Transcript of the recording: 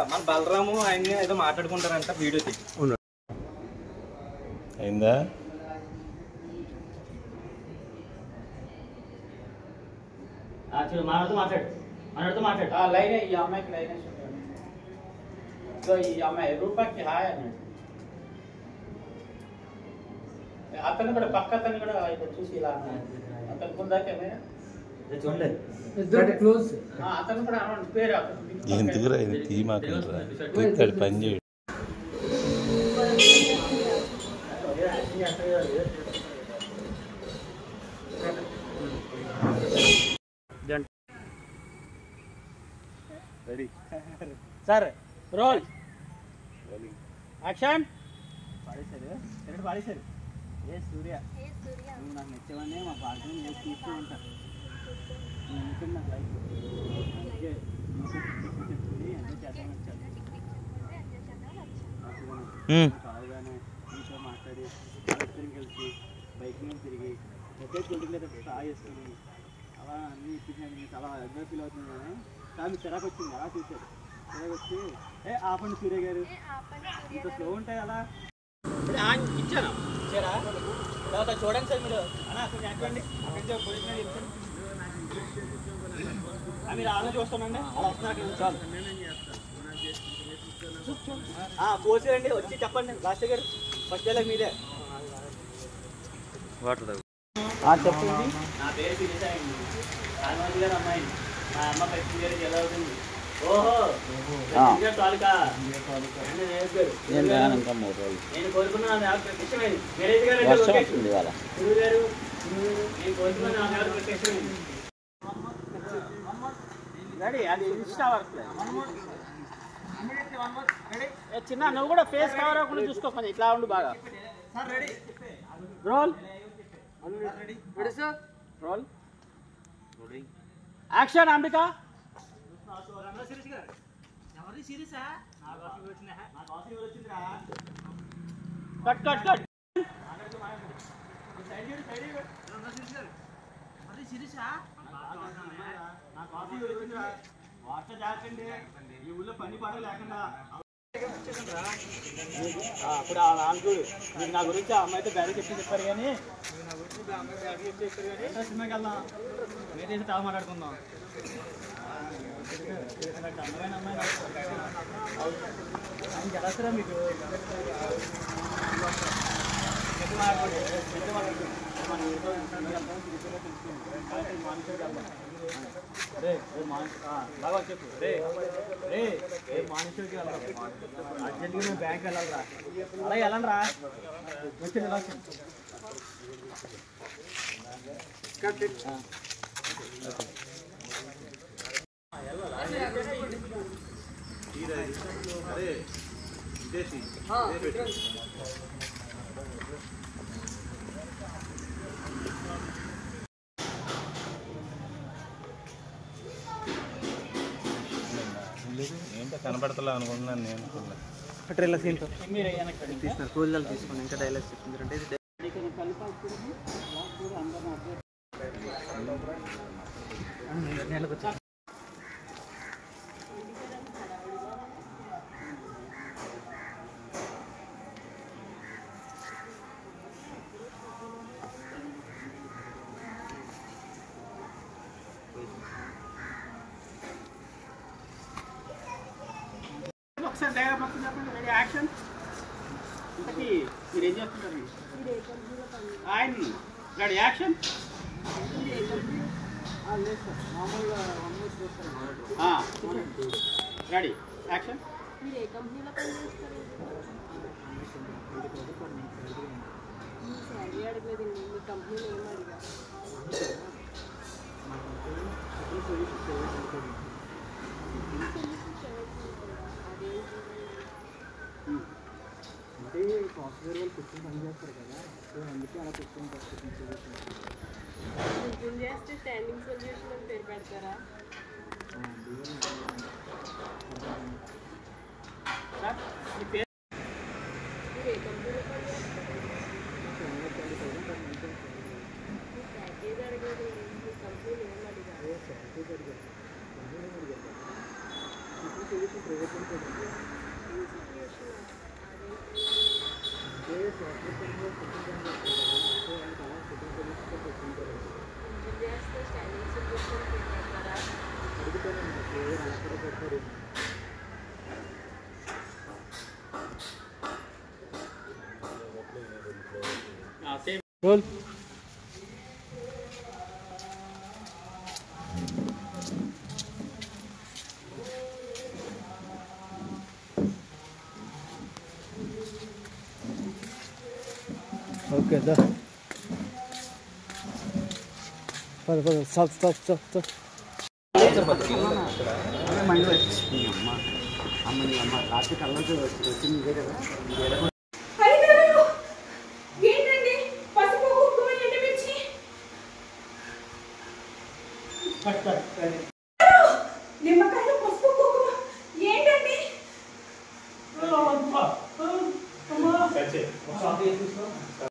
మన బలరాము ఆయన ఏదో మాట్లాడుకుంటారంట వీడియో అయిందా మాట్లాడు లైన్ ఈ అమ్మాయికి లైన్ ఈ అమ్మాయి రూపాయికి హాయ్ అన్నాడు. అతను కూడా పక్క అతను కూడా చూసి ఇలా అతను ఉందా కెమెరా చూడండి క్లోజ్ అతను కూడా అన్నాడు పేరు ఎందుకురా ఇది తీమాకండి పని చేయడు. రెడీ సార్ రోల్ యాక్షన్ పాడేశారు ఏ సూర్య నువ్వు నాకు నచ్చేవనే మా బాగా నేను తీస్తూ ఉంటాను నాకు లైఫ్ కావాలని నీతో మాట్లాడి కలిసి బైక్ మీద తిరిగి ఒకే చోటు మీద వేసుకుని అలా అన్నీ ఇప్పించాను చాలా అడ్వైస్ ఫీల్ అవుతుంది కానీ కానీ చిరాకు వచ్చింది అలా చూశాడు చిరాకు వచ్చి ఆపండి సూర్య గారు ఇంత స్లో ఉంటాయి అలా ఇచ్చాను ఇచ్చారా తర్వాత చూడండి సార్ మీరు అలా అక్కడ ఎక్కండి అక్కడి పోలీస్ మీద ఇచ్చాను మీరు ఆలో చూస్తామండి అలా వస్తున్నారు చాలు పోసేయండి వచ్చి చెప్పండి లాస్ట్ గారు ఫస్ట్ డైలాగ్ మీదే చెప్పండి. నా పేరు పిలిచాయండి హనుమంత్ గారు అమ్మాయి మా అమ్మ పరిస్థితి గారికి ఎలా అవుతుంది ఓహో తాలూకా నేను కోరుకున్నాను ప్రత్యక్షమైంది మేనేజ్ గారు గురువు గారు నేను కోరుకున్నాను ఆమె గారు ప్రత్యక్షమైంది రెడీ అది ఇన్స్టా వర్క్ చిన్న నువ్వు కూడా ఫేస్ కవర్ అవ్వకుండా చూసుకోకండి ఇట్లా ఉండు బాగా roll roll action Ambika cut cut cut ఈ ఊళ్ళో పని పాట లేకుండా అప్పుడు చూడు మీకు నా గురించి ఆ అమ్మాయితో బ్యారీ చెప్పారు కానీ సినిమాకి వెళ్దాం వేరే తాగు మాట్లాడుకుందాం అందమైన అమ్మాయి ఆయనకి ఎలా వస్తారా మీకు బాగా చెప్పు రే రే మానిషుడికి వెళ్దాం అర్జెంట్గా మేము బ్యాంక్ వెళ్ళాలరా అలాగే వెళ్ళండి రా వచ్చి ఏంటో కనపడతలే అనుకుంటున్నాను నేను ట్రైలర్ సీన్తో మీరు తీసిన కూలీలు తీసుకుని ఇంకా డైలాగ్స్ చెప్తుంది అంటే ఇది ఒకసారి డైలాగ్ మొత్తం చెప్పండి రెడీ యాక్షన్ ఇంతకీ మీరు ఏం చేస్తుంటారు ఆయన్ని రెడీ యాక్షన్ లేదు సార్ మామూలుగా రెడీ యాక్షన్ మీరు ఏ కంపెనీలో పనిచేస్తారు శాలరీ అడగలేదండి మీ కంపెనీలో ఏం అడిగా అంటే సాఫ్ట్వేర్ వాళ్ళు కూర్చొని పని చేస్తారు కదా సో అందుకే అలా కూర్చొని చేస్తే స్టాండింగ్ సొల్యూషన్ అని పేరు పెడతారు వచ్చారా? మీరు ఏ కంపెనీలో పనిచేస్తారు? మీ ప్యాకేజ్ అడగలేదు, మీ కంపెనీలు ఏం అడిగారు? ఇంజనీర్స్తో స్టాండింగ్ సొల్యూషన్ పెడతారా? రోల్ ఓకే దా పద పద stop stop stop stop mind వచ్చింది అమ్మ అమ్మని అమ్మ రాత్రి కళ్ళకి వచ్చింది ఇదే కదా ఏంటండి పసుపు కుంకుమ ఎండమిర్చి నిమ్మకాయలు పసుపు కుంకుమ ఏంటండి